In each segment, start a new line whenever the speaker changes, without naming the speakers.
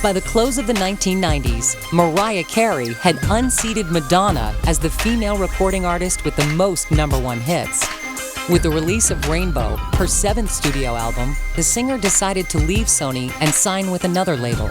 By the close of the 1990s, Mariah Carey had unseated Madonna as the female recording artist with the most #1 hits. With the release of Rainbow, her 7th studio album, the singer decided to leave Sony and sign with another label.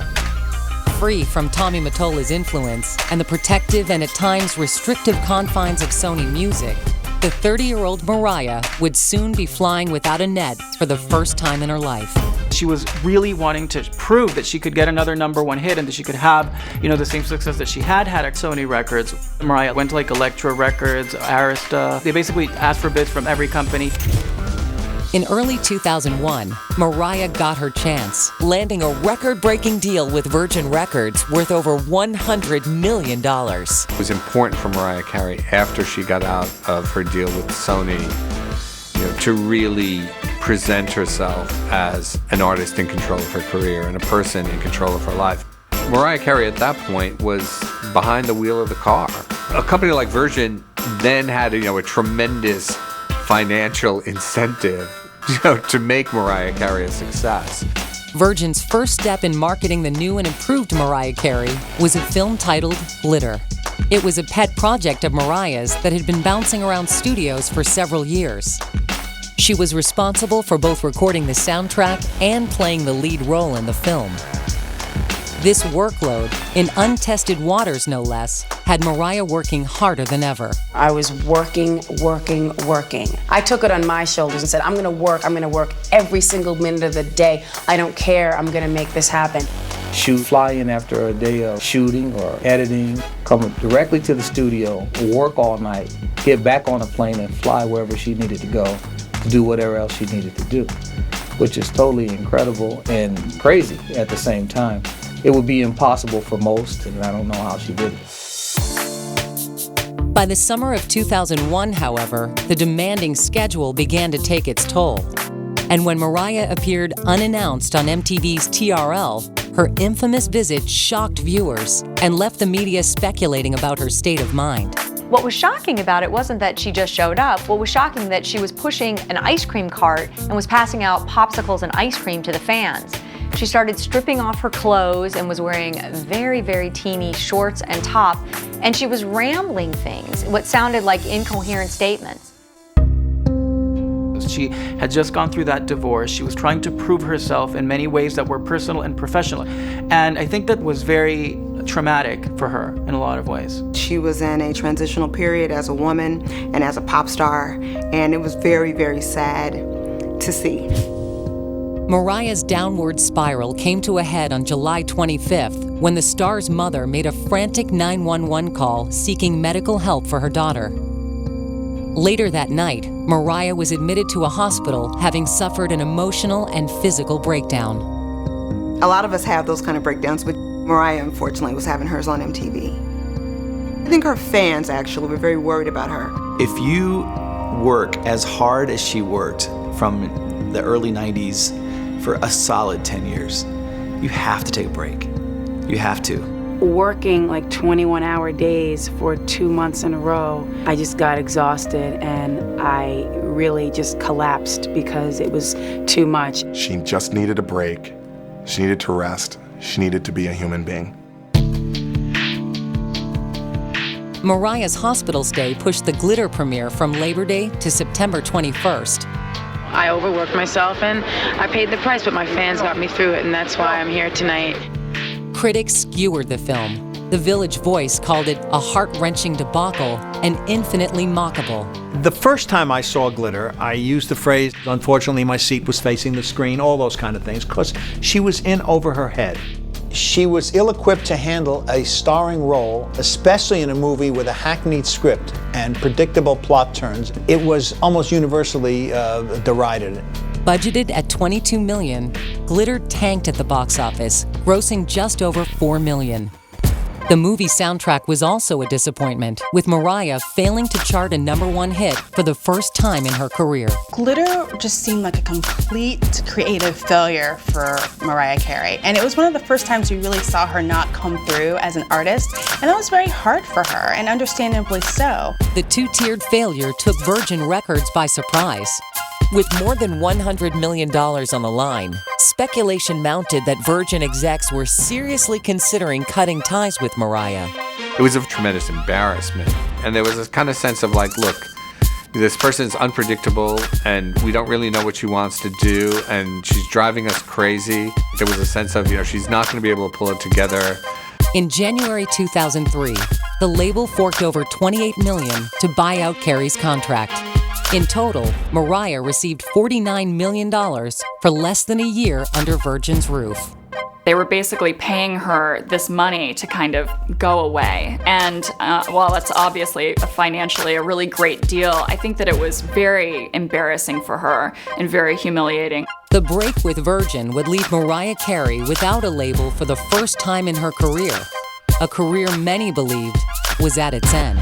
Free from Tommy Mottola's influence and the protective and at times restrictive confines of Sony Music, the 30-year-old Mariah would soon be flying without a net for the first time in her life.
She was really wanting to prove that she could get another #1 hit and that she could have, the same success that she had at Sony Records. Mariah went to Elektra Records, Arista. They basically asked for bids from every company.
In early 2001, Mariah got her chance, landing a record-breaking deal with Virgin Records worth over $100 million.
It was important for Mariah Carey after she got out of her deal with Sony, to really present herself as an artist in control of her career and a person in control of her life. Mariah Carey at that point was behind the wheel of the car. A company like Virgin then had a tremendous financial incentive to make Mariah Carey a success.
Virgin's first step in marketing the new and improved Mariah Carey was a film titled Glitter. It was a pet project of Mariah's that had been bouncing around studios for several years. She was responsible for both recording the soundtrack and playing the lead role in the film. This workload, in untested waters no less, had Mariah working harder than ever.
I was working. I took it on my shoulders and said, I'm gonna work every single minute of the day. I don't care, I'm gonna make this happen.
She would fly in after a day of shooting or editing, come directly to the studio, work all night, get back on a plane and fly wherever she needed to go to do whatever else she needed to do, which is totally incredible and crazy at the same time. It would be impossible for most, and I don't know how she did it.
By the summer of 2001, however, the demanding schedule began to take its toll. And when Mariah appeared unannounced on MTV's TRL, her infamous visit shocked viewers and left the media speculating about her state of mind.
What was shocking about it wasn't that she just showed up. What was shocking that she was pushing an ice cream cart and was passing out popsicles and ice cream to the fans. She started stripping off her clothes and was wearing very, very teeny shorts and top, and she was rambling things, what sounded like incoherent statements.
She had just gone through that divorce. She was trying to prove herself in many ways that were personal and professional. And I think that was very traumatic for her in a lot of ways.
She was in a transitional period as a woman and as a pop star, and it was very, very sad to see.
Mariah's downward spiral came to a head on July 25th when the star's mother made a frantic 911 call seeking medical help for her daughter. Later that night, Mariah was admitted to a hospital having suffered an emotional and physical breakdown.
A lot of us have those kind of breakdowns, but Mariah, unfortunately, was having hers on MTV. I think her fans, actually, were very worried about her.
If you work as hard as she worked from the early 90s for a solid 10 years, you have to take a break. You have to.
Working 21-hour days for 2 months in a row, I just got exhausted and I really just collapsed because it was too much.
She just needed a break. She needed to rest. She needed to be a human being.
Mariah's hospital stay pushed the Glitter premiere from Labor Day to September 21st.
I overworked myself and I paid the price, but my fans got me through it, and that's why I'm here tonight.
Critics skewered the film. The Village Voice called it a heart-wrenching debacle and infinitely mockable.
The first time I saw Glitter, I used the phrase, unfortunately my seat was facing the screen, all those kind of things, because she was in over her head. She was ill-equipped to handle a starring role, especially in a movie with a hackneyed script and predictable plot turns. It was almost universally derided.
Budgeted at $22 million, Glitter tanked at the box office, grossing just over $4 million. The movie soundtrack was also a disappointment, with Mariah failing to chart a #1 hit for the first time in her career.
Glitter just seemed like a complete creative failure for Mariah Carey. And it was one of the first times we really saw her not come through as an artist. And that was very hard for her, and understandably so.
The two-tiered failure took Virgin Records by surprise. With more than $100 million on the line, speculation mounted that Virgin execs were seriously considering cutting ties with Mariah.
It was a tremendous embarrassment. And there was this kind of sense of like, look, this person is unpredictable and we don't really know what she wants to do and she's driving us crazy. There was a sense of, she's not going to be able to pull it together.
In January 2003, the label forked over $28 million to buy out Carey's contract. In total, Mariah received $49 million for less than a year under Virgin's roof.
They were basically paying her this money to kind of go away. And while that's obviously financially a really great deal, I think that it was very embarrassing for her and very humiliating.
The break with Virgin would leave Mariah Carey without a label for the first time in her career, a career many believed was at its end.